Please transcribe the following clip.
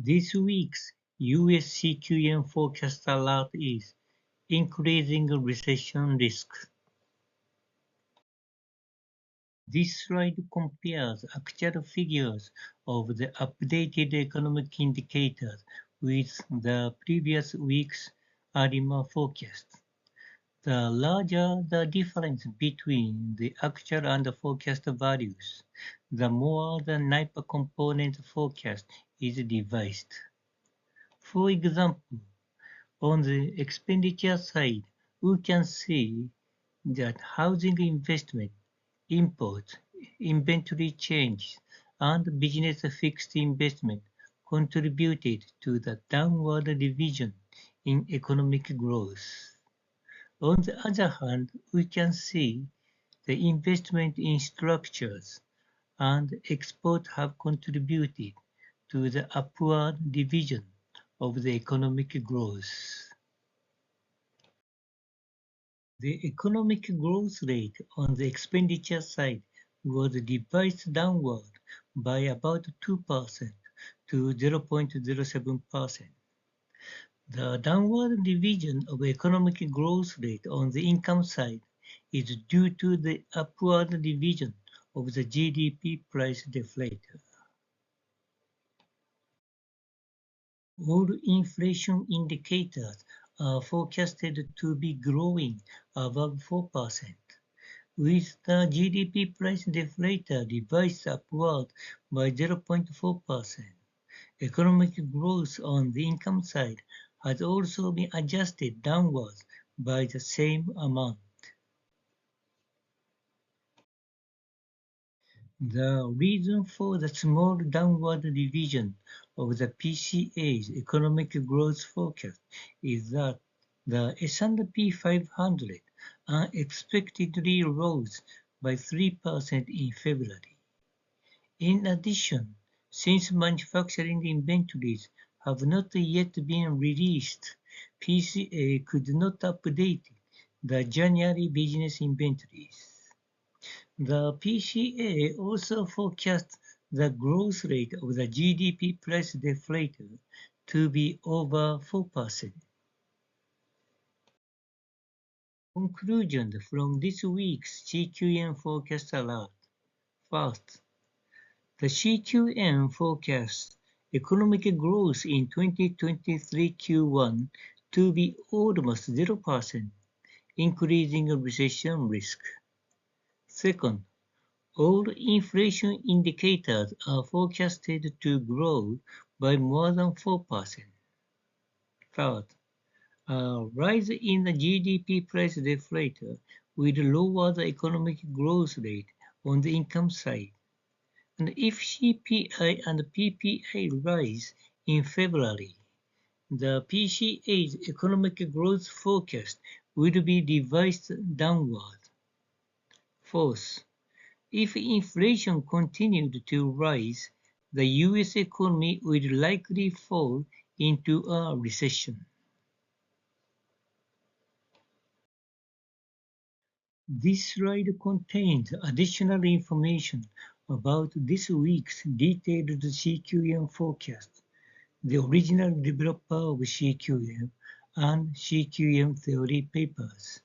This week's US CQM forecast alert is increasing recession risk. This slide compares actual figures of the updated economic indicators with the previous week's ARIMA forecast. The larger the difference between the actual and the forecast values, the more the NIPA component forecast is revised. For example, on the expenditure side, we can see that housing investment, imports, inventory changes, and business fixed investment contributed to the downward revision in economic growth. On the other hand, we can see the investment in structures and export have contributed to the upward revision of the economic growth. The economic growth rate on the expenditure side was revised downward by about 2% to 0.07%. The downward revision of economic growth rate on the income side is due to the upward revision of the GDP price deflator. All inflation indicators are forecasted to be growing above 4%, with the GDP price deflator revised upward by 0.4%. Economic growth on the income side has also been adjusted downwards by the same amount. The reason for the small downward revision of the PCA's economic growth forecast is that the S&P 500 unexpectedly rose by 3% in February. In addition, since manufacturing inventories have not yet been released, PCA could not update the January business inventories. The PCA also forecasts the growth rate of the GDP price deflator to be over 4%. Conclusions from this week's CQM forecast alert. First, the CQM forecasts economic growth in 2023 Q1 to be almost 0%, increasing recession risk. Second, all inflation indicators are forecasted to grow by more than 4%. Third, a rise in the GDP price deflator will lower the economic growth rate on the income side. And if CPI and PPI rise in February, the PCA's economic growth forecast will be revised downward. Fourth, if inflation continued to rise, the US economy will likely fall into a recession. This slide contains additional information about this week's detailed CQM forecast, the original developer of CQM, and CQM theory papers.